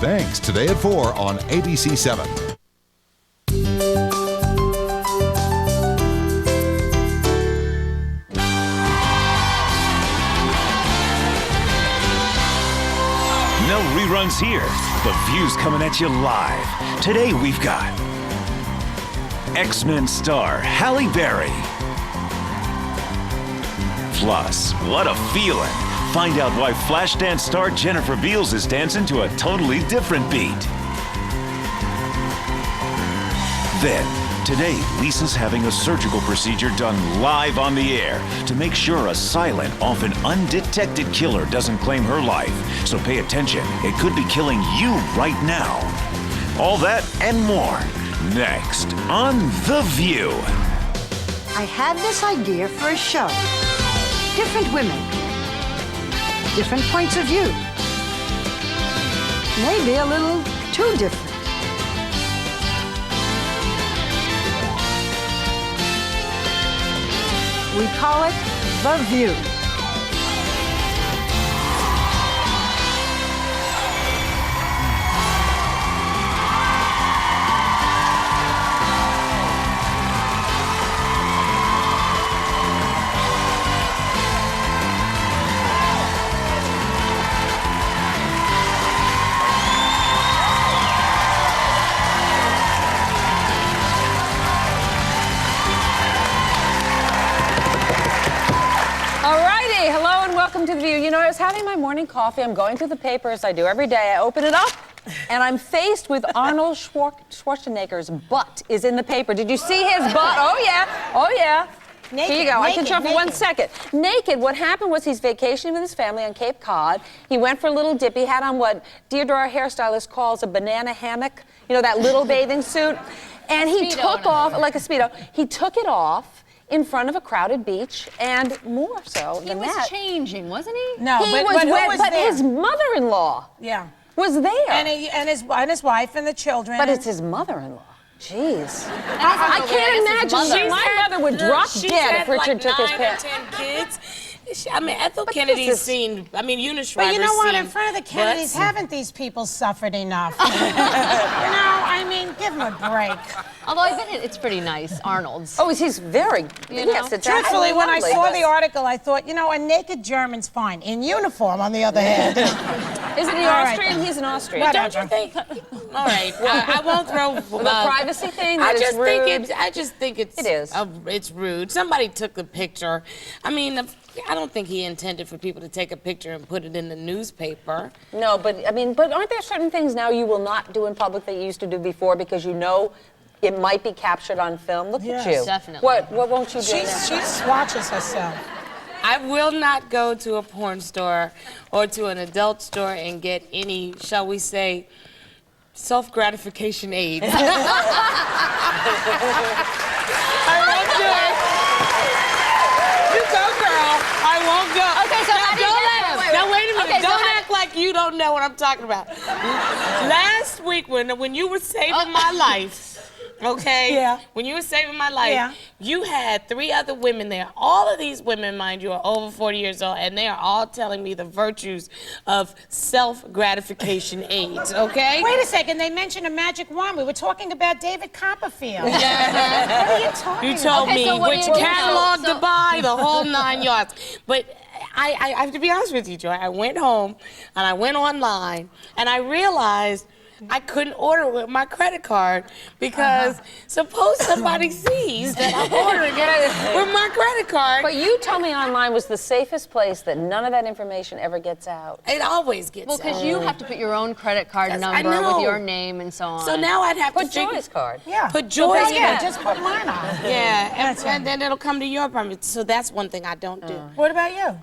Thanks, today at 4 on ABC 7. No reruns here. The View's coming at you live. Today we've got X-Men star Halle Berry. Plus, what a feeling. Find out why Flashdance star Jennifer Beals is dancing to a totally different beat. Then, today, Lisa's having a surgical procedure done live on the air to make sure a silent, often undetected killer doesn't claim her life. So pay attention, it could be killing you right now. All that and more, next on The View. I had this idea for a show. Different women. Different points of view. Maybe a little too different. We call it The View. Welcome to The View. You know, I was having my morning coffee. I'm going through the paper as I do every day. I open it up, and I'm faced with Arnold Schwarzenegger's butt is in the paper. Did you see his butt? Oh, yeah. Oh, yeah. Naked, here you go. naked, I can show for naked. 1 second. Naked. What happened was he's vacationing with his family on Cape Cod. He went for a little dip. He had on what Deirdre, our hairstylist, calls a banana hammock. You know, that little bathing suit. And he took off, like a Speedo, he took it off in front of a crowded beach, and more so than that. He was changing, wasn't he? No, He was wet, but his mother-in-law was there. And his wife and the children. But it's his mother-in-law. Jeez. I can't imagine. My mother would drop dead if Richard took his pants. 9 or 10 kids. I mean, Ethel Kennedy's seen, Eunice Shriver's But you know what? seen In front of the Kennedys, butts. haven't these people suffered enough? You know, I mean, give them a break. Although I bet it's pretty nice, Arnold's. Oh, he's very, yes, it's Truthfully, when I lovely, saw but- the article, I thought, you know, a naked German's fine. In uniform, on the other hand. Isn't he All right. Austrian? He's an Austrian. What? Don't you think? All right, I won't throw The privacy thing, that is rude. I just think it's It is. It's rude. Somebody took the picture. I mean, I don't think he intended for people to take a picture and put it in the newspaper. No, but I mean, but aren't there certain things now you will not do in public that you used to do before because you know it might be captured on film? Look at you. Definitely. What won't you do now? She swatches herself. I will not go to a porn store or to an adult store and get any, shall we say, self-gratification aids. I won't do it. You go, girl. I won't go. Okay, so how do you get them? Now, wait a minute. Okay, so don't act like you don't know what I'm talking about. Last week, when you were saving my life, okay? Yeah. When you were saving my life, you had 3 other women there. All of these women, mind you, are over 40 years old, and they are all telling me the virtues of self-gratification aids, okay? Wait a second, they mentioned a magic wand. We were talking about David Copperfield. Yeah. What are you talking You told Okay, me so what do which you do catalog now? to buy, the whole 9 yards. But I have to be honest with you, Joy. I went home and I went online and I realized I couldn't order with my credit card because suppose somebody sees that I'm ordering it with my credit card. But you told me online was the safest place that none of that information ever gets out. It always gets Well, because out. you have to put your own credit card Yes, I number know. with your name and so on. So now I'd have Put to figure. Joy's card. Yeah. Put Joy's Oh, yeah, card. just put mine on. Yeah, That's and then it'll come to your apartment. So that's one thing I don't do. What about you?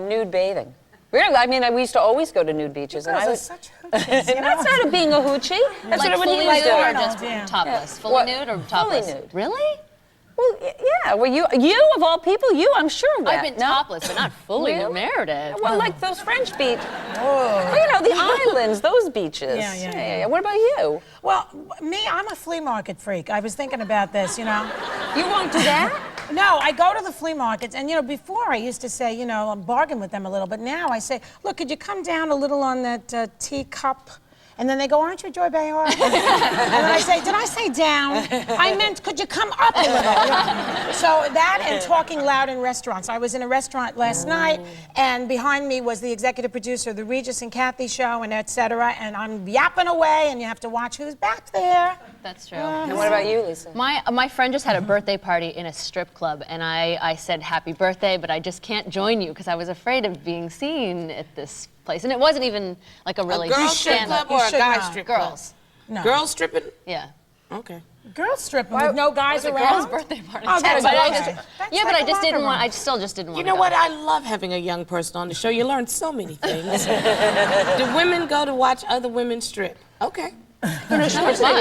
Nude bathing. Really? I mean, we used to always go to nude beaches. Girls and I are was, such hoochies, you know? That's not a being a hoochie. That's like what fully he was nude doing. or Arnold, just yeah. topless? Yeah. Fully What? nude or Fully topless? nude. Really? Well, yeah. Well, you of all people, I'm sure of that. I've been No? topless, but not fully Really? Meredith. Well, like those French beach. Oh. Well, you know, the islands, those beaches. Yeah. What about you? Well, me, I'm a flea market freak. I was thinking about this, you know. You won't do that? No, I go to the flea markets, and, you know, before I used to say, you know, bargain with them a little, but now I say, look, could you come down a little on that teacup And then they go, aren't you Joy Behar? And then I say, did I say down? I meant, could you come up a little? So that and talking loud in restaurants. I was in a restaurant last night, and behind me was the executive producer of the Regis and Kathy show, and etc. And I'm yapping away, and you have to watch who's back there. That's true. And what about you, Lisa? My friend just had a birthday party in a strip club, and I said happy birthday, but I just can't join you because I was afraid of being seen at this place. And it wasn't even like a really girl strip club or a guy strip club? Girls. No. Girls stripping? Yeah. Okay. Girls stripping with no guys It was around? a girl's birthday party. Oh, that's but okay. but I just didn't want. I still just didn't want. You know what? I love having a young person on the show. You learn so many things. Do women go to watch other women strip? Okay. You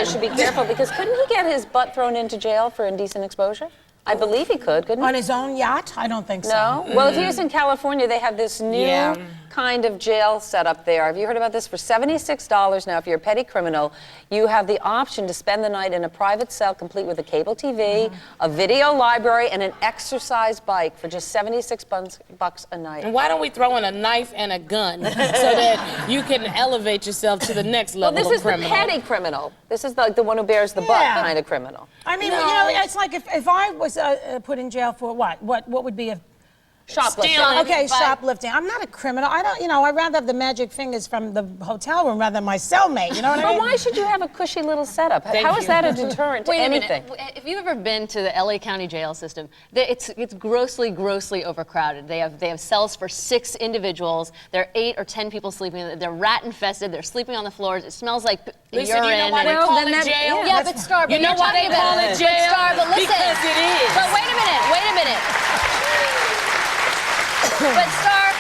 should be careful because couldn't he get his butt thrown into jail for indecent exposure? I believe he could, couldn't he? On his own yacht? I don't think so. No? Well, if he was in California, they have this new kind of jail set up there. Have you heard about this? For $76 now, if you're a petty criminal, you have the option to spend the night in a private cell complete with a cable TV, a video library, and an exercise bike for just $76 a night. And why don't we throw in a knife and a gun so that you can elevate yourself to the next level Well, this is of criminal? the petty criminal. This is like the one who bears the butt kind of criminal. I mean, you know, it's like if I was put in jail for what would be a Shoplifting. Okay, shoplifting. I'm not a criminal. I don't, I'd rather have the magic fingers from the hotel room rather than my cellmate. You know what I mean? But why should you have a cushy little setup? How is that a deterrent to anything? Wait a minute. If you've ever been to the LA County jail system, it's grossly overcrowded. They have cells for 6 individuals. There are 8 or 10 people sleeping. They're rat infested. They're sleeping on the floors. It smells like Listen, urine. you know why they call it jail? Yeah, but Star, You know why they call it jail? Star, but listen. Because it is. But wait a minute. But Star,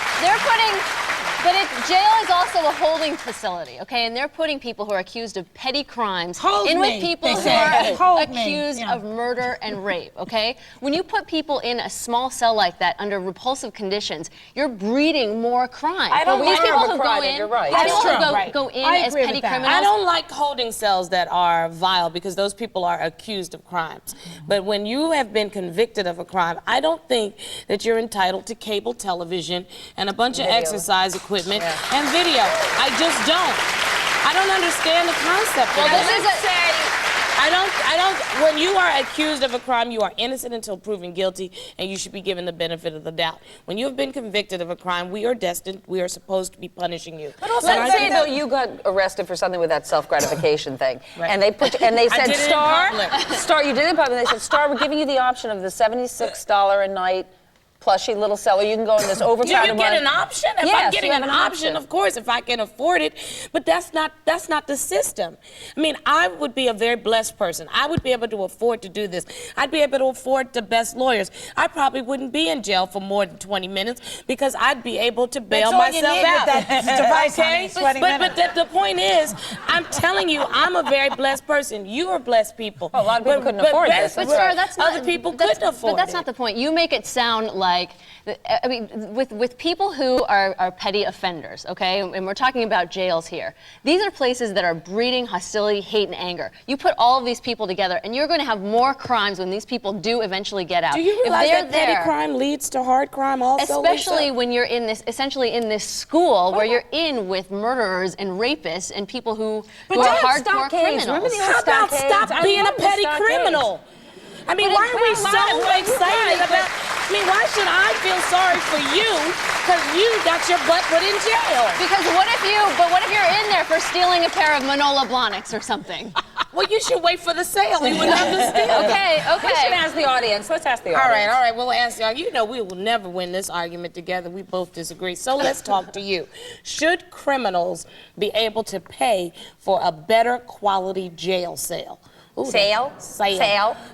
jail is also a holding facility, okay? And they're putting people who are accused of petty crimes with people who are accused of murder and rape, okay? When you put people in a small cell like that under repulsive conditions, you're breeding more crime. I don't like people who go in. You're right. Go in as petty criminals. I don't like holding cells that are vile because those people are accused of crimes. But when you have been convicted of a crime, I don't think that you're entitled to cable television and a bunch of exercise equipment and video. I just don't. I don't understand the concept of when you are accused of a crime, you are innocent until proven guilty, and you should be given the benefit of the doubt. When you have been convicted of a crime, we are supposed to be punishing you. But also, let's say though you got arrested for something with that self-gratification thing, and they said, Star, you did it in public. They said, Star, we're giving you the option of the $76 a night plushy little cellar. You can go in this overcrowded one. You get an option? If I'm getting an option, of course, if I can afford it. But that's not the system. I mean, I would be a very blessed person. I would be able to afford to do this. I'd be able to afford the best lawyers. I probably wouldn't be in jail for more than 20 minutes because I'd be able to bail myself out. That device, okay? But the point is, I'm telling you, I'm a very blessed person. You are blessed people. Well, a lot of people couldn't afford this. But Star, that's not, other people couldn't afford it. But that's not the point. You make it sound like, I mean, with people who are petty offenders, okay, and we're talking about jails here, these are places that are breeding hostility, hate, and anger. You put all of these people together, and you're going to have more crimes when these people do eventually get out. Do you realize that petty crime leads to hard crime also, especially Lisa? when you're in this, essentially in this school where you're in with murderers and rapists and people who are hardcore criminals. How about stop being a petty criminal? I mean, why are we so excited about... I mean, why should I feel sorry for you because you got your butt put in jail? Because what if you're in there for stealing a pair of Manolo Blahniks or something? Well, you should wait for the sale. You wouldn't have to steal. Okay. We should ask the audience. Let's ask the audience. All right. We'll ask y'all. You know we will never win this argument together. We both disagree. So let's talk to you. Should criminals be able to pay for a better quality jail cell? Ooh, Sale.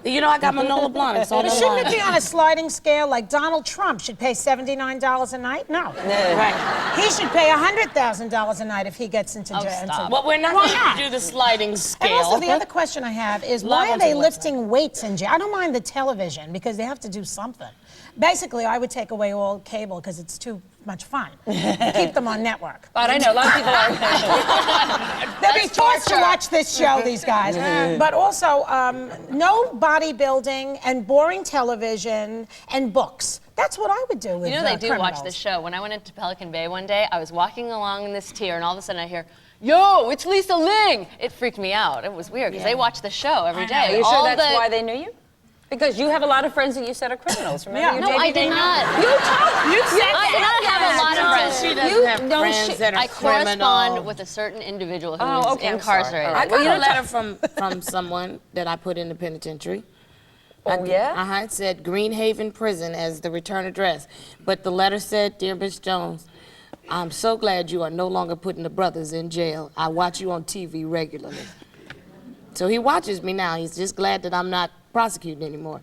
You know, I got Manolo Blahniks on the line. Shouldn't it be on a sliding scale like Donald Trump should pay $79 a night? No. Right. He should pay $100,000 a night if he gets into jail. Well, we're not going to do the sliding scale. And also, the other question I have is why are they lifting weights in jail? I don't mind the television because they have to do something. Basically, I would take away all cable because it's too much fun. Keep them on network. But I know a lot of people are. They'll be forced to watch this show, these guys. But also, no bodybuilding and boring television and books. That's what I would do with You know they do criminals. watch this show. When I went into Pelican Bay one day, I was walking along in this tier, and all of a sudden I hear, yo, it's Lisa Ling. It freaked me out. It was weird because they watch the show every day. Are you sure that's why they knew you? Because you have a lot of friends that you said are criminals, remember? No, I did not. You said I did not have a lot of friends. She doesn't have friends that are I correspond with a certain individual who is incarcerated. I got a letter from someone that I put in the penitentiary. Yeah? It said Greenhaven Prison as the return address. But the letter said, Dear Miss Jones, I'm so glad you are no longer putting the brothers in jail. I watch you on TV regularly. So he watches me now. He's just glad that I'm not prosecuting anymore.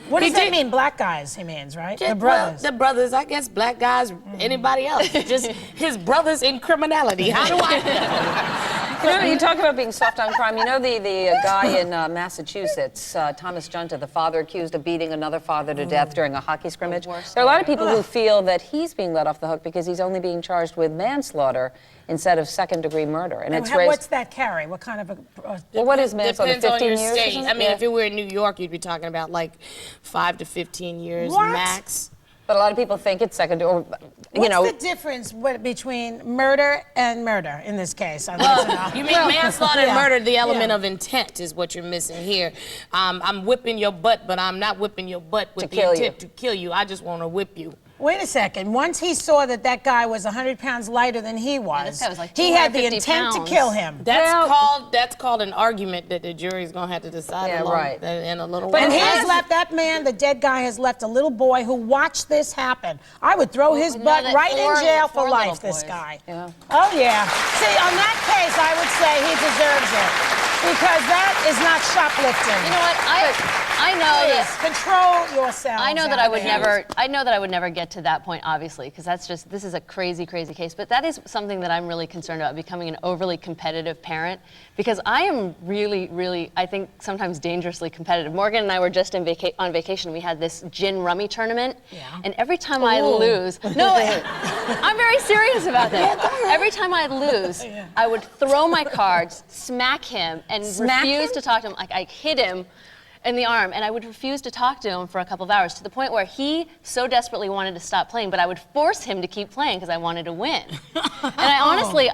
What does that mean? Black guys, he means, right? Just, the brothers. Well, the brothers, I guess, black guys, anybody else. Just his brothers in criminality. How do I know? You know, you talk about being soft on crime. You know the guy in Massachusetts, Thomas Junta, the father accused of beating another father to death during a hockey scrimmage. There are a lot of people who feel that he's being let off the hook because he's only being charged with manslaughter instead of second-degree murder. And it's what's that carry? What kind of a... well, what is manslaughter? Depends 15 on your years? state. I mean, if it were in New York, you'd be talking about like 5 to 15 years max. But a lot of people think it's second, or What's the difference between murder and murder in this case? I'd like to know. You mean manslaughter and murder? The element of intent is what you're missing here. I'm whipping your butt, but I'm not whipping your butt with the intent to kill you. I just want to whip you. Wait a second. Once he saw that guy was 100 pounds lighter than he was, this guy was like he had the 250 intent pounds. to kill him. That's called an argument that the jury's gonna have to decide in a little while. And he has left that man, the dead guy, has left a little boy who watched this happen. I would throw his butt right in jail for life. This guy. Yeah. Oh yeah. See, on that case, I would say he deserves it. Because that is not shoplifting. You know what? I know that. Control yourself. I know that I would never. I know that I would never get to that point, obviously, because this is a crazy, crazy case. But that is something that I'm really concerned about, becoming an overly competitive parent, because I am really, really, I think sometimes dangerously competitive. Morgan and I were just on vacation. We had this gin rummy tournament, and every time I lose, I'm very serious about this. Every time I lose, I would throw my cards, smack him, and refuse to talk to him. Like I hit him in the arm, and I would refuse to talk to him for a couple of hours, to the point where he so desperately wanted to stop playing, but I would force him to keep playing because I wanted to win. And I honestly,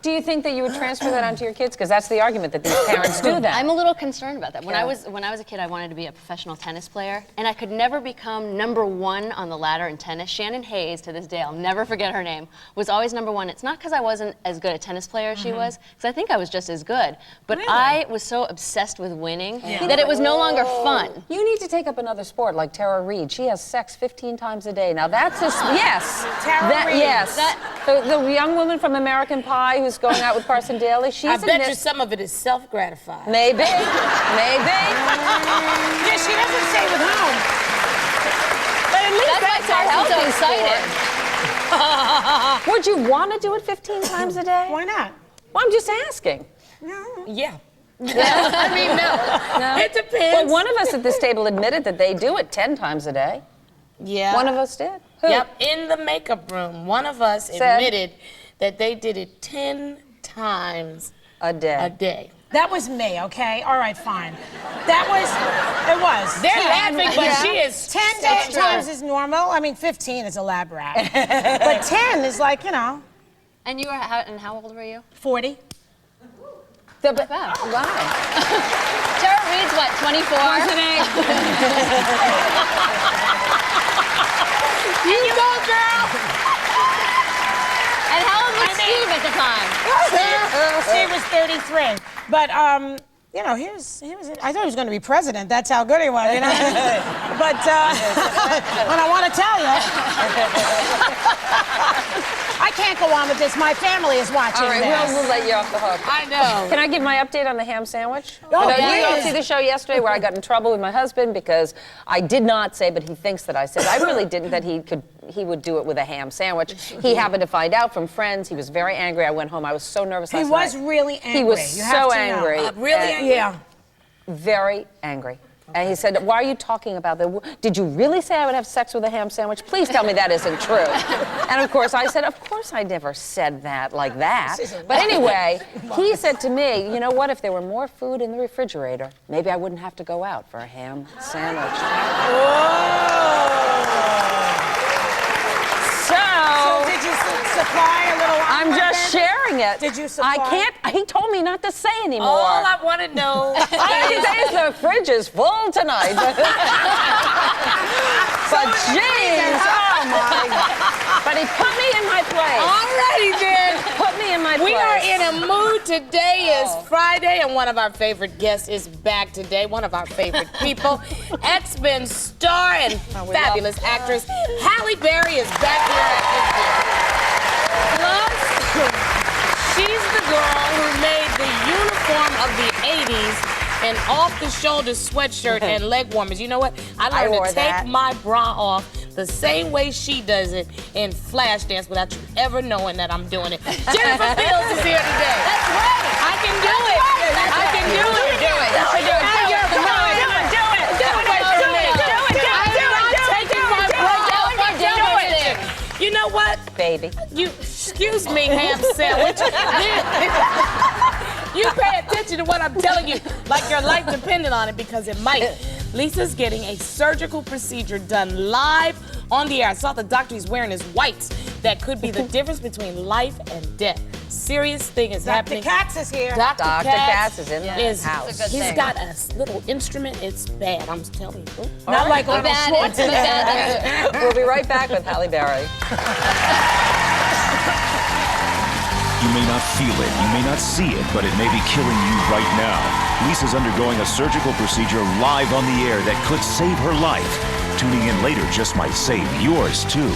do you think that you would transfer that onto your kids? Because that's the argument, that these parents do that. I'm a little concerned about that. When I was a kid, I wanted to be a professional tennis player, and I could never become #1 on the ladder in tennis. Shannon Hayes, to this day, I'll never forget her name, was always #1. It's not because I wasn't as good a tennis player as she was, because I think I was just as good. But I was so obsessed with winning that it was no longer fun. You need to take up another sport like Tara Reid. She has sex 15 times a day. Now that's yes. Tara Reid. Yes. The young woman from American Pie who's going out with Carson Daly. I bet you some of it is self-gratifying. Maybe. Yeah, she doesn't stay with whom. But at least that's why I'm so excited. Would you want to do it 15 times a day? Why not? Well, I'm just asking. No. Yeah. I mean, no. It depends. Well, one of us at this table admitted that they do it 10 times a day. Yeah. One of us did. Who? Yep. In the makeup room, one of us admitted that they did it 10 times a day. That was me, okay? All right, fine. It was. They're laughing, but she is 10 times is normal. I mean, 15 is elaborate. But 10 is like, And you were, how old were you? 40. Not bad. Why? Tara Reid's what, 24? You go, girl! And how old was Steve at the time? Steve was 33. But, he was. I thought he was going to be president. That's how good he was, But when I want to tell you, I can't go on with this. My family is watching. All right, we'll let you off the hook. I know. Can I give my update on the ham sandwich? Oh, you all see the show yesterday where I got in trouble with my husband because I did not say, but he thinks that I said. I really didn't, that he would do it with a ham sandwich. He happened to find out from friends. He was very angry. I went home. I was so nervous last night. He was really angry. He was so angry. Really angry? Yeah. Very angry. And he said, why are you talking about that? Did you really say I would have sex with a ham sandwich? Please tell me that isn't true. And of course I said, of course I never said that like that. But anyway, he said to me, you know what, if there were more food in the refrigerator, maybe I wouldn't have to go out for a ham sandwich. So did you supply a little I'm just sharing it. Did you supply? I can't. He told me not to say anymore. All I want to know All he says the fridge is full tonight. But jeez, oh my God. But he put me in my place. Alrighty then. Put me in my place. We are in a mood. Today is Friday, and one of our favorite guests is back today. One of our favorite people, X-Men star and fabulous actress Halle Berry is back here at Plus, she's the girl who made the uniform of the '80s. An off-the-shoulder sweatshirt and leg warmers. You know what? I learned to take my bra off the same way she does it in Flashdance without you ever knowing that I'm doing it. Jennifer Beals is here today. That's right. I can do it. I can do it. Do it. Do it. You know what? Baby. You, excuse me, ham sandwich. You pay attention to what I'm telling you, like your life depended on it, because it might. Lisa's getting a surgical procedure done live on the air. I saw the doctor, he's wearing his whites. That could be the difference between life and death. Serious thing is happening. Dr. Katz is here. Dr. Katz is in the house. He's got a little instrument. It's bad, I'm telling you. Not like Arnold Schwarzenegger. We'll be right back with Halle Berry. You may not feel it, you may not see it, but it may be killing you right now. Lisa's undergoing a surgical procedure live on the air that could save her life. Tuning in later just might save yours, too.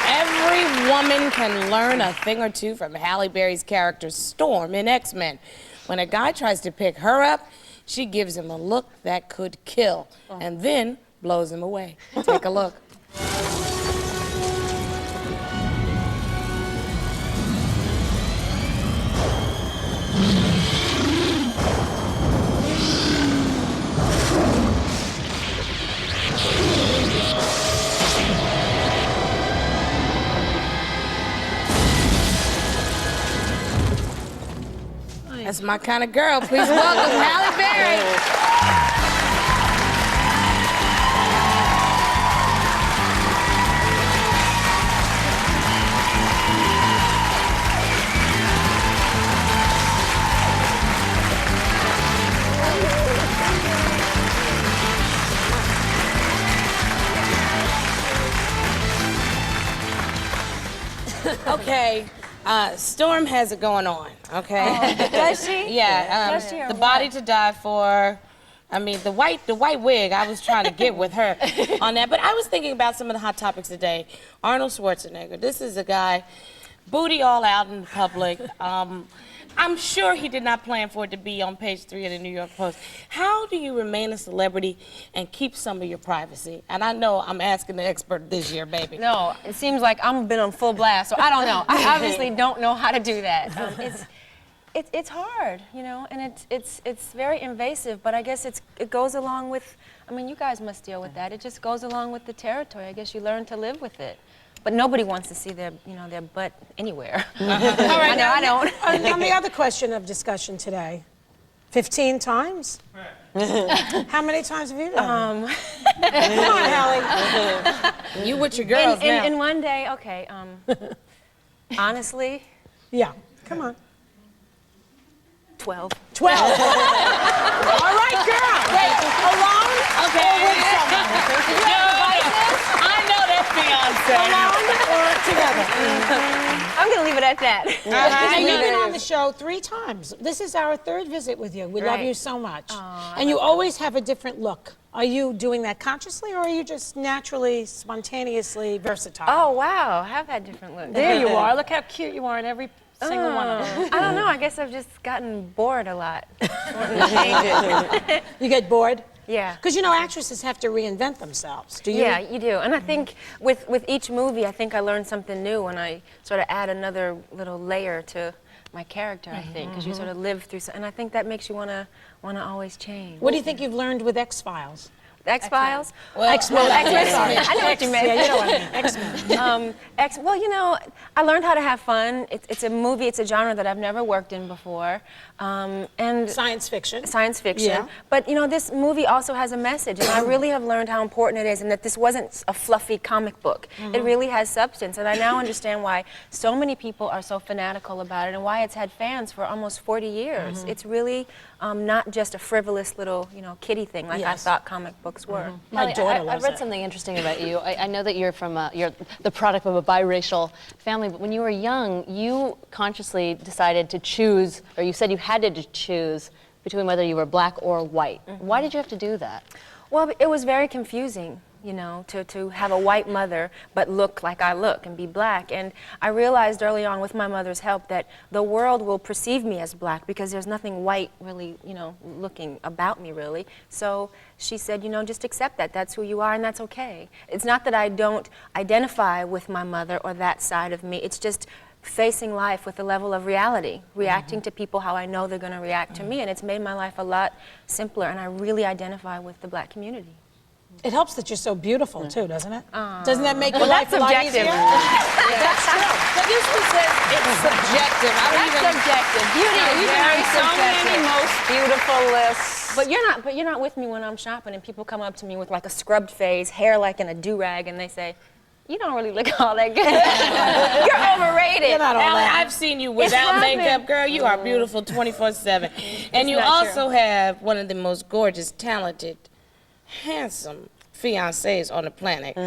Every woman can learn a thing or two from Halle Berry's character Storm in X-Men. When a guy tries to pick her up, she gives him a look that could kill, and then blows him away. Take a look. That's my kind of girl. Please welcome Halle Berry. Okay, Storm has it going on, okay? Does she? Yeah, Does she, or the what? body to die for. I mean, the white wig, I was trying to get with her on that. But I was thinking about some of the hot topics today. Arnold Schwarzenegger, this is a guy, booty all out in public. I'm sure he did not plan for it to be on page 3 of the New York Post. How do you remain a celebrity and keep some of your privacy? And I know I'm asking the expert this year, baby. No, it seems like I'm been on full blast, so I don't know. I obviously don't know how to do that. It's hard, you know, and it's very invasive, but I guess it goes along with, I mean, you guys must deal with that. It just goes along with the territory. I guess you learn to live with it. But nobody wants to see their, you know, their butt anywhere. All right, I don't. On the other question of discussion today, 15 times? How many times have you done it? Come on, Halle. You with your girls now. In one day, okay, honestly, Yeah, come on. 12. 12. All right, girl. Wait, alone? Okay. Or with someone? I know that's Beyonce. Alone or together? I'm gonna leave it at that. And you've been on the show 3 times. This is our 3rd visit with you. We love Right. you so much. And you always have a different look. Are you doing that consciously, or are you just naturally, spontaneously versatile? Oh, wow, I have had different looks. There you are. Look how cute you are in every single one of them. I don't know, I guess I've just gotten bored a lot. Wanting to change it. You get bored? Yeah. Because, you know, actresses have to reinvent themselves. Do you? Yeah, you do. And I think with each movie, I think I learn something new and I sort of add another little layer to my character, I think, because you sort of live through, and I think that makes you want to always change. What do you think you've learned with X-Files? X-Files? X-Men. X-Men. I know what you meant. Yeah, you know what I mean. X-Men. Well, you know, I learned how to have fun. It's a movie, it's a genre that I've never worked in before. And Science fiction. Science fiction. Yeah. But, you know, this movie also has a message, and I really have learned how important it is, and that this wasn't a fluffy comic book. It really has substance, and I now understand why so many people are so fanatical about it and why it's had fans for almost 40 years. It's really not just a frivolous little, you know, kiddie thing like I thought comic books were. My Halle, daughter I've loves read it. something interesting about you. I know that you're from you're the product of a biracial family, but when you were young, you consciously decided to choose, or you said you had to choose between whether you were black or white. Why did you have to do that? Well, it was very confusing, you know, to have a white mother but look like I look and be black. And I realized early on with my mother's help that the world will perceive me as black because there's nothing white really, you know, looking about me really. So she said, you know, just accept that. That's who you are and that's okay. It's not that I don't identify with my mother or that side of me. It's just facing life with a level of reality, reacting to people how I know they're going to react to me, and it's made my life a lot simpler, and I really identify with the black community. It helps that you're so beautiful, too, doesn't it? Doesn't that make your Well, life a lot subjective. easier? That's true. But this one says it's subjective. I don't even. Subjective. Beauty is very so many subjective. most beautiful lists. But you're not with me when I'm shopping, and people come up to me with like a scrubbed face, hair like in a do-rag, and they say, "You don't really look all that good. You're overrated." You're not all Allie, that. I've seen you without makeup, girl. You are beautiful 24/7. And you not also have one of the most gorgeous, talented, handsome fiancés on the planet.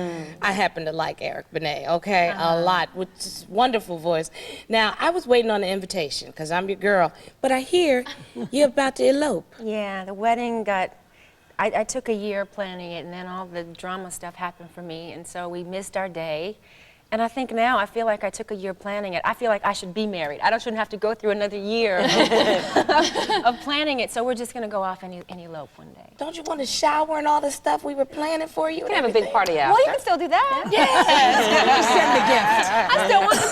I happen to like Eric Benet, okay? A lot, with this wonderful voice. Now, I was waiting on the invitation, because I'm your girl, but I hear you're about to elope. Yeah, the wedding got. I took a year planning it, and then all the drama stuff happened for me, and so we missed our day. And I think now, I feel like I took a year planning it. I feel like I should be married. Shouldn't have to go through another year of planning it, so we're just going to go off and elope one day. Don't you want to shower and all the stuff we were planning for you? We can have a big party after. Well, you can still do that. Send the gift. I still want the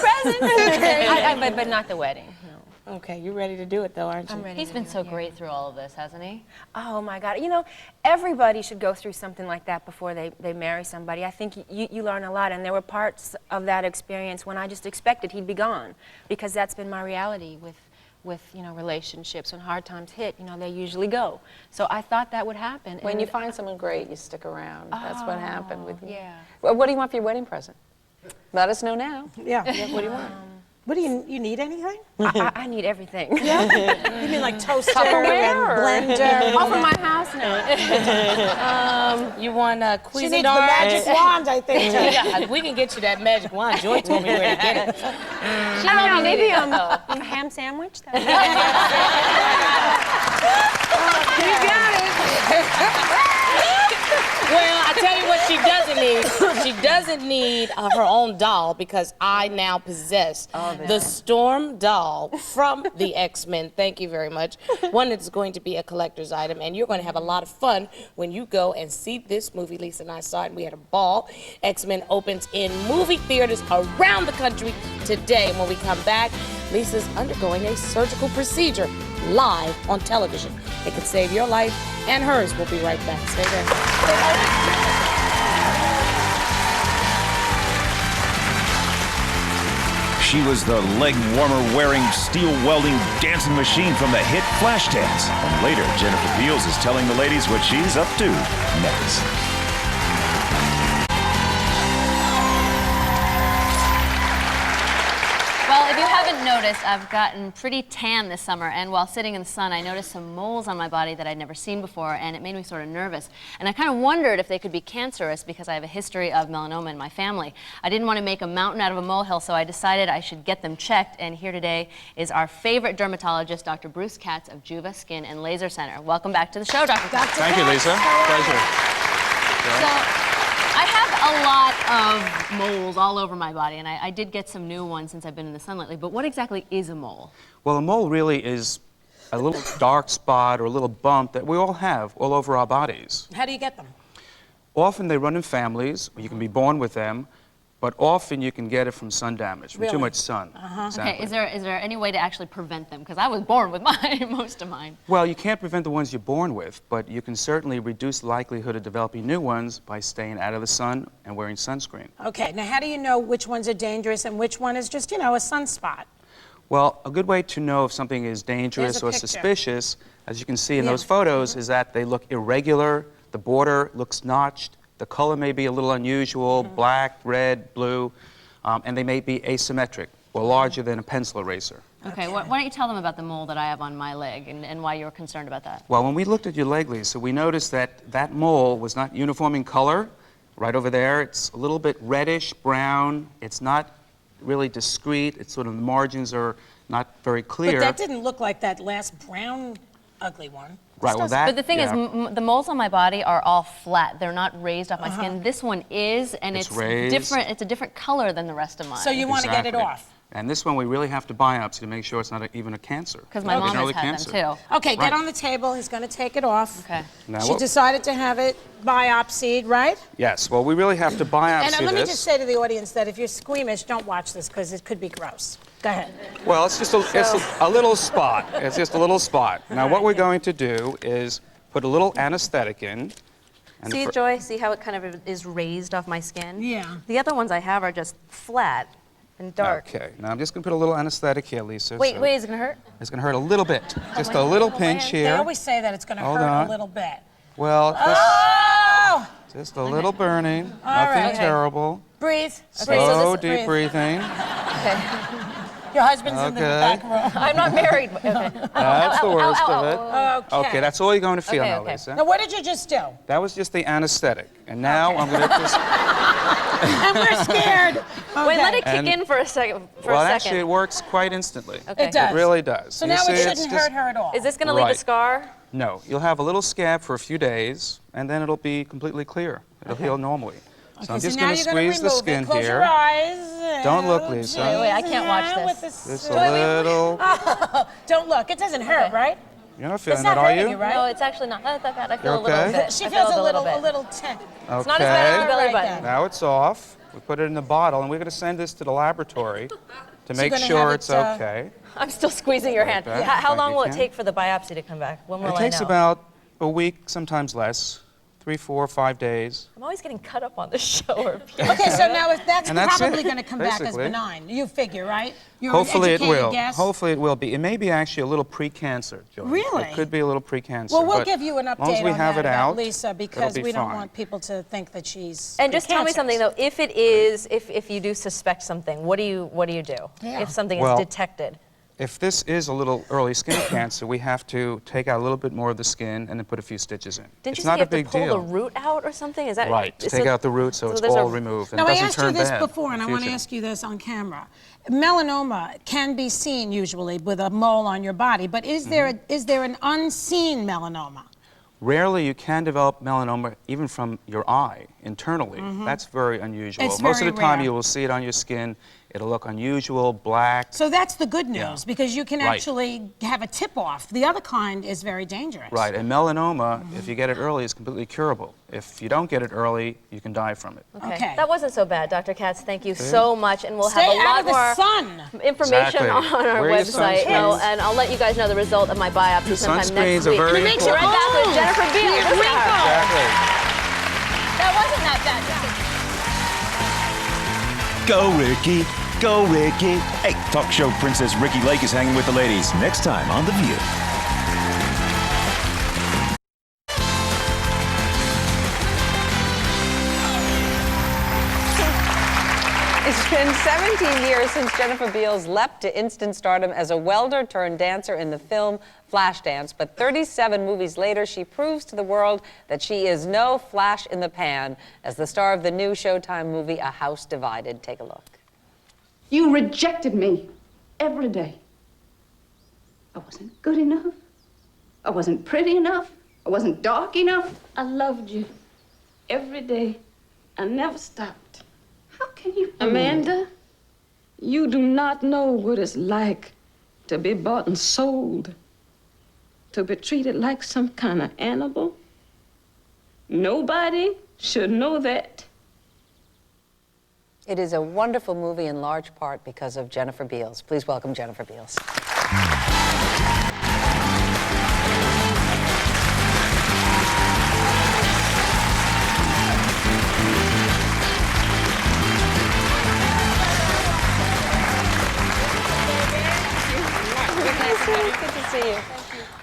present. But not the wedding, no. Okay, you're ready to do it, though, aren't you? I'm ready. He's been so great through all of this, hasn't he? Oh my God, you know, everybody should go through something like that before they marry somebody. I think you learn a lot, and there were parts of that experience when I just expected he'd be gone, because that's been my reality with you know, relationships. When hard times hit, you know, they usually go. So I thought that would happen. When and you find someone great, you stick around. That's what happened with you. yeah. Well, what do you want for your wedding present? Let us know now. Yeah. What do you want? What do you need anything? I need everything. Yeah? You mean like toaster Tupperware and or- blender? All from my house now. You want a She needs the Cuisinart? magic wand, I think. too. Yeah, we can get you that magic wand. Joy told me where to get it. I don't know, maybe a ham sandwich? You got it. Well, I tell you what she doesn't need. She doesn't need her own doll, because I now possess the Storm doll from the X-Men. Thank you very much. One that's going to be a collector's item, and you're going to have a lot of fun when you go and see this movie. Lisa and I saw it, and we had a ball. X-Men opens in movie theaters around the country today. And when we come back, Lisa's undergoing a surgical procedure live on television. It could save your life and hers. We'll be right back. Stay there. She was the leg warmer wearing, steel welding dancing machine from the hit Flashdance. And later, Jennifer Beals is telling the ladies what she's up to next. Well, if you haven't noticed, I've gotten pretty tan this summer, and while sitting in the sun, I noticed some moles on my body that I'd never seen before, and it made me sort of nervous. And I kind of wondered if they could be cancerous because I have a history of melanoma in my family. I didn't want to make a mountain out of a molehill, so I decided I should get them checked, and here today is our favorite dermatologist, Dr. Bruce Katz of Juva Skin and Laser Center. Welcome back to the show, Dr. Katz. Thank you, Lisa. Pleasure. So, I have a lot of moles all over my body, and I did get some new ones since I've been in the sun lately, but what exactly is a mole? Well, a mole really is a little dark spot or a little bump that we all have all over our bodies. How do you get them? Often they run in families, or you can be born with them, but often you can get it from sun damage, from Really? too much sun. Okay, is there any way to actually prevent them? Because I was born with mine, most of mine. Well, you can't prevent the ones you're born with, but you can certainly reduce the likelihood of developing new ones by staying out of the sun and wearing sunscreen. Okay, now how do you know which ones are dangerous and which one is just, you know, a sunspot? Well, a good way to know if something is dangerous There's a or picture. suspicious, as you can see in Yeah. those photos, is that they look irregular, the border looks notched, the color may be a little unusual, black, red, blue, and they may be asymmetric or larger than a pencil eraser. Okay, why don't you tell them about the mole that I have on my leg and why you're concerned about that? Well, when we looked at your leg, Lisa, we noticed that that mole was not uniform in color. Right over there, it's a little bit reddish, brown. It's not really discrete. It's sort of the margins are not very clear. But that didn't look like that last brown, ugly one. Right, well, that, But the thing is, yeah. the moles on my body are all flat. They're not raised off my skin. This one is, and It's it's raised. different. It's a different color than the rest of mine. So you want to get it Exactly. off. And this one we really have to biopsy to make sure it's not even a cancer. Because my It's mom an has early had cancer. them too. Okay, Right. get on the table. He's going to take it off. Okay. Now, She what- decided to have it biopsied, right? Yes, well, we really have to biopsy And let me this. just say to the audience that if you're squeamish, don't watch this because it could be gross. Go ahead. Well, it's just a little spot. It's just a little spot. Now, what we're going to do is put a little anesthetic in. And See, the Joy, see how it kind of is raised off my skin? Yeah. The other ones I have are just flat and dark. Okay, now I'm just going to put a little anesthetic here, Lisa. Wait, so wait, is it gonna hurt? It's going to hurt a little bit. Just a little pinch They here. always say that it's going to Hold hurt on. a little bit. Well, Oh! just a little burning. All Nothing right. terrible. Breathe. Slow, Breathe. deep breathing. Your husband's in the Okay. back row. I'm not married. Okay. That's the worst of it. Okay. Okay, that's all you're going to feel Okay, now, okay. Lisa. Now, what did you just do? That was just the anesthetic. And now I'm going to just... And we're scared. Wait, let Okay. it kick And- in for a second. Well, actually, it works quite instantly. Okay. It does. It really does. So You now see, it it's shouldn't just- hurt her at all. Is this gonna leave a Right. scar? No, you'll have a little scab for a few days, and then it'll be completely clear. It'll heal normally. So I'm Okay, just now going to you're gonna squeeze the remove skin it. Close here. your eyes. Don't look, Oh, Lisa. geez. Wait, I can't watch Yeah, this. with the Just s- a little. Don't look. It doesn't hurt, right? You're not It's feeling not that, are hurting you? you, right? No, it's actually not that bad. I feel You're a little okay? bit. She I feels feel a little bit. tick. It's not as bad as Okay. your belly All right, button. then. Now it's off. We put it in the bottle, and we're going to send this to the laboratory to make gonna have sure it, it's okay. I'm still squeezing your hand. back. How Thank long you, will it Ken. take for the biopsy to come back? When will It I takes know? about a week, sometimes less. 3, 4, 5 days. I'm always getting cut up on this show. Or Okay, so now if that's And that's probably it, going to come back as basically. benign. You figure, right? You're Hopefully an it educated will. guess. Hopefully it will be. It may be actually a little pre-cancer, Joy. Really? It could be a little pre-cancer. Well, we'll but give you an as long as update we on have that it about out, Lisa because it'll be we don't fine. want people to think that she's And just tell me precancerous. something though. If it is, if you do suspect something, what do you do? Yeah. If something Well, is detected. If this is a little early skin cancer, we have to take out a little bit more of the skin and then put a few stitches in. Didn't it's you say not you have a big to pull deal. the root out or something? Is that Right, to so- take out the root so it's there's all a- removed and Now, it I doesn't asked you turn this bad before, and in I the want to future. ask you this on camera. Melanoma can be seen usually with a mole on your body, but is Mm-hmm. there an unseen melanoma? Rarely you can develop melanoma even from your eye, internally. That's very unusual. It's Most very of the time rare. you will see it on your skin. It'll look unusual, black. So that's the good news Yeah. because you can Right. actually have a tip-off. The other kind is very dangerous. Right, and melanoma, if you get it early, is completely curable. If you don't get it early, you can die from it. Okay. That wasn't so bad, Dr. Katz. Thank you so much, and we'll Stay have a out lot of the more sun. information Exactly. on our Wear your website. sunscreens. And I'll let you guys know the result of my biopsy sometime Sunscreens next are week. very And it makes you We're right back with old. Jennifer Beals. You're Listen to her. wrinkled. Exactly. That wasn't that bad. Go, Ricky. Go, Ricky. Hey, talk show princess Ricky Lake is hanging with the ladies next time on The View. It's been 17 years since Jennifer Beals leapt to instant stardom as a welder turned dancer in the film Flashdance, but 37 movies later, she proves to the world that she is no flash in the pan as the star of the new Showtime movie A House Divided. Take a look. You rejected me every day. I wasn't good enough. I wasn't pretty enough. I wasn't dark enough. I loved you every day. I never stopped. How can you, Amanda? You do not know what it's like to be bought and sold, to be treated like some kind of animal. Nobody should know that. It is a wonderful movie in large part because of Jennifer Beals. Please welcome Jennifer Beals. Good to see you.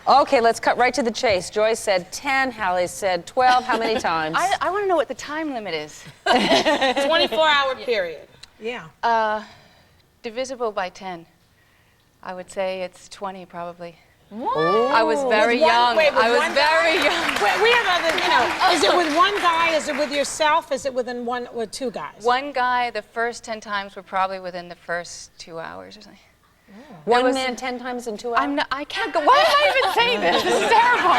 Okay, let's cut right to the chase. Joy said 10, Halle said 12. How many times? I want to know what the time limit is. 24-hour period. Yeah. Divisible by 10. I would say it's 20 probably. What? I was very young. I was very young. Wait, we have other, you know, is it with one guy, is it with yourself, is it within one or two guys? One guy, the first 10 times were probably within the first 2 hours or something. One man 10 times in 2 hours? I can't go. Why am I even saying this? This is terrible.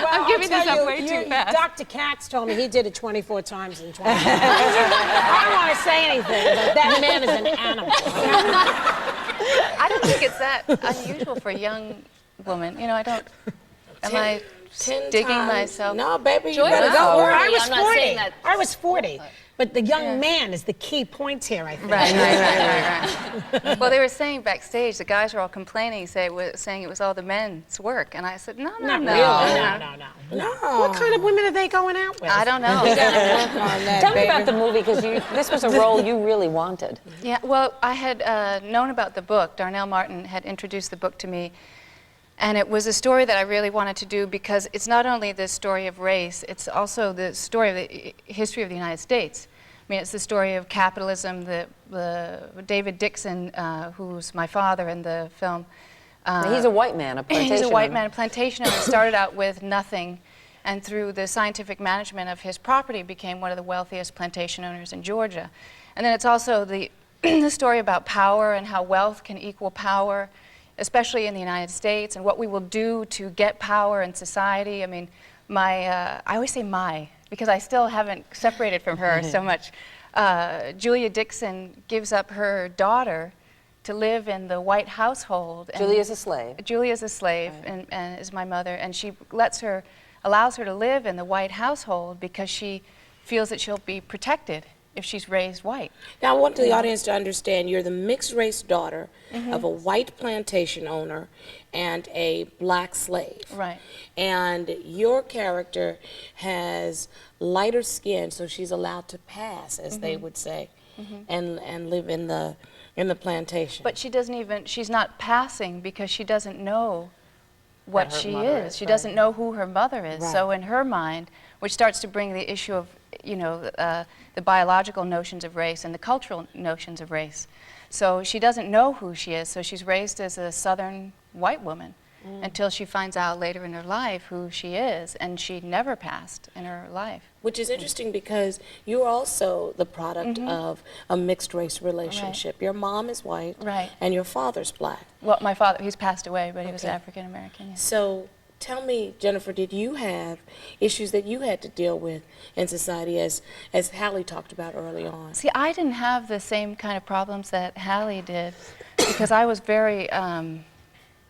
Well, I'm giving this up way too fast. Dr. Katz told me he did it 24 times in 20 hours. I don't want to say anything, but that man is an animal. I don't think it's that unusual for a young woman. You know, I don't. Am I digging myself? No, baby, you Joy, better go. I was I'm not 40. saying that. I was 40. But the young man is the key point here, I think. Right. Well, they were saying backstage, the guys were all complaining, saying it was all the men's work. And I said, no. Not really. No. What kind of women are they going out with? I don't know. Tell me about the movie, because this was a role you really wanted. Yeah, well, I had known about the book. Darnell Martin had introduced the book to me. And it was a story that I really wanted to do because it's not only the story of race, it's also the story of the history of the United States. I mean, it's the story of capitalism. The David Dixon, who's my father in the film. He's a white man, a plantation He's a white owner. man, a plantation owner. Started out with nothing, and through the scientific management of his property became one of the wealthiest plantation owners in Georgia. And then it's also the, the story about power and how wealth can equal power, especially in the United States, and what we will do to get power in society. I mean, I always say my, because I still haven't separated from her so much. Julia Dixon gives up her daughter to live in the white household. Julia's a slave. Julia's a slave, right. and is my mother, and she allows her to live in the white household because she feels that she'll be protected if she's raised white. Now, I want the audience to understand you're the mixed-race daughter of a white plantation owner and a black slave. Right. And your character has lighter skin, so she's allowed to pass, as they would say, and live in the plantation. But she doesn't even, she's not passing because she doesn't know what she is. She doesn't know who her mother is. Right. So in her mind, which starts to bring the issue of, you know, the biological notions of race and the cultural notions of race. So she doesn't know who she is, so she's raised as a Southern white woman until she finds out later in her life who she is, and she never passed in her life. Which is interesting because you're also the product of a mixed-race relationship. Right. Your mom is white, Right. and your father's black. Well, my father, he's passed away, but he was African American. Yes. So tell me, Jennifer, did you have issues that you had to deal with in society as Halle talked about early on? See, I didn't have the same kind of problems that Halle did because I was very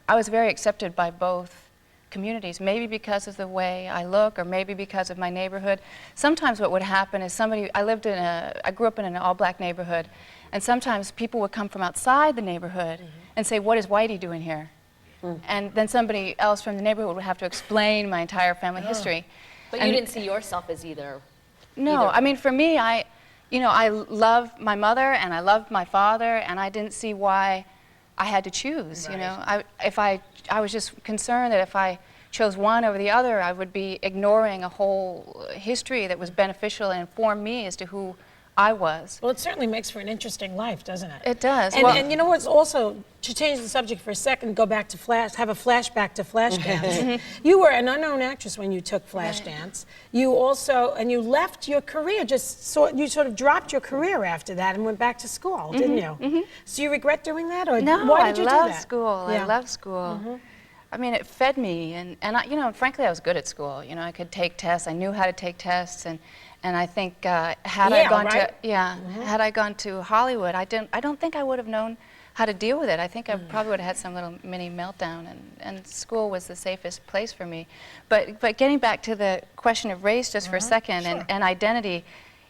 accepted by both communities, maybe because of the way I look or maybe because of my neighborhood. Sometimes what would happen is I grew up in an all-black neighborhood, and sometimes people would come from outside the neighborhood and say, what is Whitey doing here? And then somebody else from the neighborhood would have to explain my entire family history. But you didn't see yourself as either. No, I mean, for me, I love my mother and I loved my father, and I didn't see why I had to choose. You know, I was just concerned that if I chose one over the other, I would be ignoring a whole history that was beneficial and informed me as to who I was. Well, it certainly makes for an interesting life, doesn't it? It does. And you know what's also, to change the subject for a second, go back to have a flashback to Flashdance. You were an unknown actress when you took Flashdance. You also, and you left your career, you sort of dropped your career after that and went back to school, didn't you? So you regret doing that, or no, why did you do that? I love school. Yeah. I love school. I mean, it fed me, and I, frankly, I was good at school. You know, I could take tests. I knew how to take tests, and I think had I gone to Hollywood, I don't think I would have known how to deal with it. I think I probably would have had some little mini meltdown, and school was the safest place for me. But getting back to the question of race just for a second, and identity,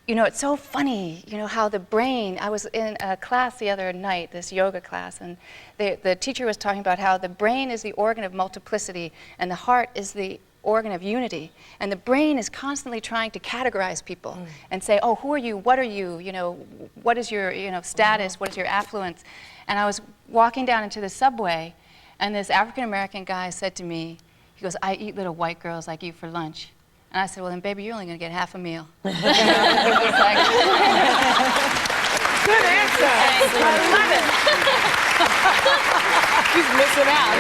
you know, it's so funny, you know, how the brain, I was in a class the other night, this yoga class, and the teacher was talking about how the brain is the organ of multiplicity and the heart is the organ of unity. And the brain is constantly trying to categorize people and say, oh, who are you, you know, what is your, you know, status, what is your affluence? And I was walking down into the subway, and this African-American guy said to me, he goes, I eat little white girls like you for lunch. And I said, well, then, baby, you're only going to get half a meal. It was like, Good answer. I love it. He's missing out.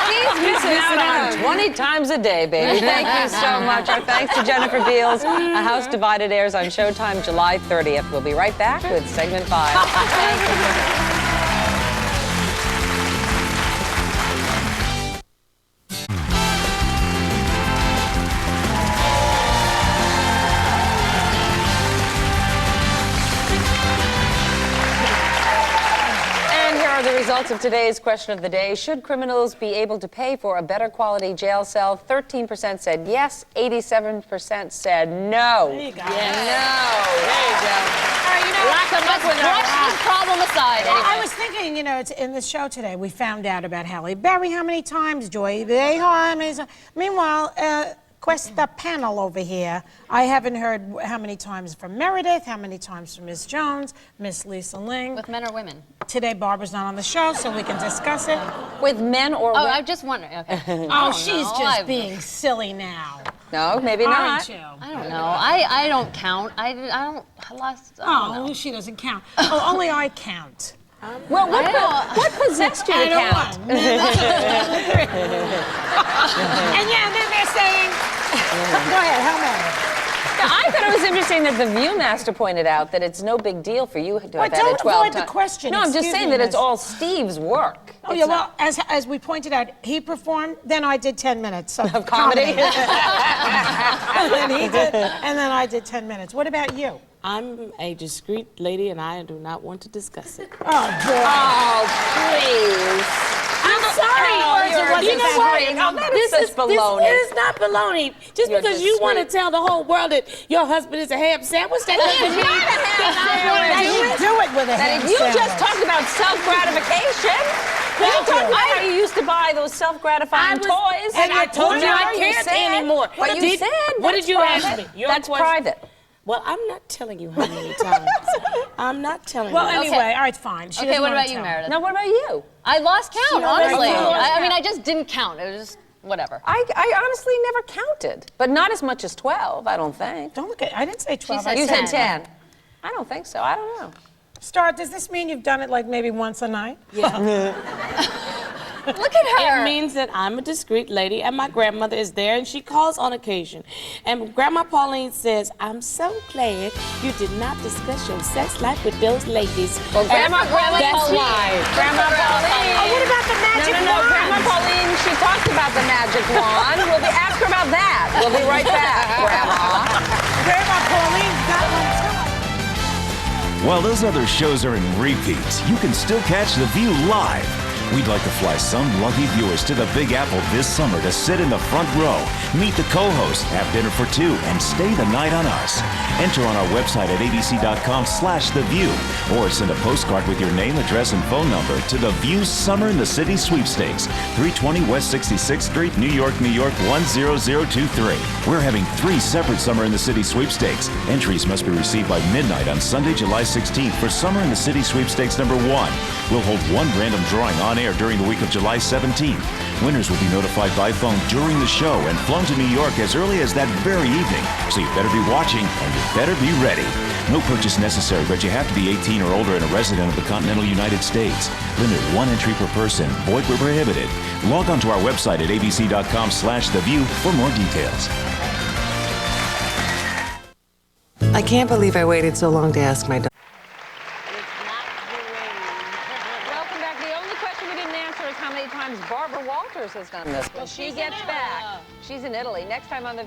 He's missing out on 20 times a day, baby. Thank you so much. Our thanks to Jennifer Beals. A House Divided airs on Showtime July 30th. We'll be right back with segment 5. The results of today's question of the day. Should criminals be able to pay for a better quality jail cell? 13% said yes, 87% said no. There you go. Yes. No. There you go. All right, you know, Let's brush this problem aside. well, I Anyway. was thinking, you know, it's in the show today, we found out about Halle Berry how many times, Joy how many times. Meanwhile, Questa panel over here, I haven't heard how many times from Meredith, how many times from Miss Jones, Miss Lisa Ling. With men or women? Today, Barbara's not on the show, so we can discuss it. With men or Oh, women? I just wonder. Okay. Oh, she's just being silly now. No, maybe Aren't not. you? I don't know. I don't count. I don't Oh, know. she doesn't count. Oh, only I count. Well, what possessed you to count? And yeah, then they're saying, go ahead, how many? Now, I thought it was interesting that the Viewmaster pointed out that it's no big deal for you to have had don't it 12 avoid the times. question. No, I'm just Excuse saying me, that it's miss. all Steve's work. Oh, yeah, well, as we pointed out, he performed, then I did 10 minutes of comedy. and then he did, and then I did 10 minutes. What about you? I'm a discreet lady, and I do not want to discuss it. Oh, boy. Oh, please. I'm sorry, You know what? This is baloney. This is not baloney. Just You're because you want to tell the whole world that your husband is a ham sandwich, that doesn't mean That you do it with a ham You sandwich. just talked about self-gratification. You talked about how you used to buy those self-gratifying toys. And I told you I You can't said- anymore. But you said What that's did you ask private. me? Your That's question- private. Well, I'm not telling you how many times. I'm not telling Well, you. anyway, all right, fine. She Okay, doesn't what wanna about you, tell. Meredith? Now, what about you? I lost count, honestly. You lost I mean, count. I just didn't count. It was just whatever. I honestly never counted, but not as much as 12, I don't think. Don't look at, I didn't say 12. said You said 10. 10. I don't think so. I don't know. Star, does this mean you've done it like maybe once a night? Look at her. It means that I'm a discreet lady and my grandmother is there and she calls on occasion. And Grandma Pauline says, I'm so glad you did not discuss your sex life with those ladies. Well, Grandma Pauline. That's Pauline. right. Grandma Pauline. Oh, what about the magic No. wand? Grandma Pauline, she talked about the magic wand. We'll be ask her about that. We'll be right back, Grandma. Grandma Pauline's got one too. While those other shows are in repeats, you can still catch The View live. We'd like to fly some lucky viewers to the Big Apple this summer to sit in the front row, meet the co-host, have dinner for two, and stay the night on us. Enter on our website at abc.com/theview or send a postcard with your name, address, and phone number to The View Summer in the City Sweepstakes, 320 West 66th Street, New York, New York, 10023. We're having 3 separate Summer in the City Sweepstakes. Entries must be received by midnight on Sunday, July 16th for Summer in the City Sweepstakes number 1. We'll hold one random drawing on air during the week of July 17th. Winners will be notified by phone during the show and flown to New York as early as that very evening. So you better be watching and you better be ready. No purchase necessary, but you have to be 18 or older and a resident of the continental United States. Limited 1 entry per person. Void where prohibited. Log on to our website at abc.com/theview for more details. I can't believe I waited so long to ask my daughter. Welcome back. The only question we didn't answer is how many times Barbara Walters has done this. Well, she gets back. She's in Italy. Next time on The View.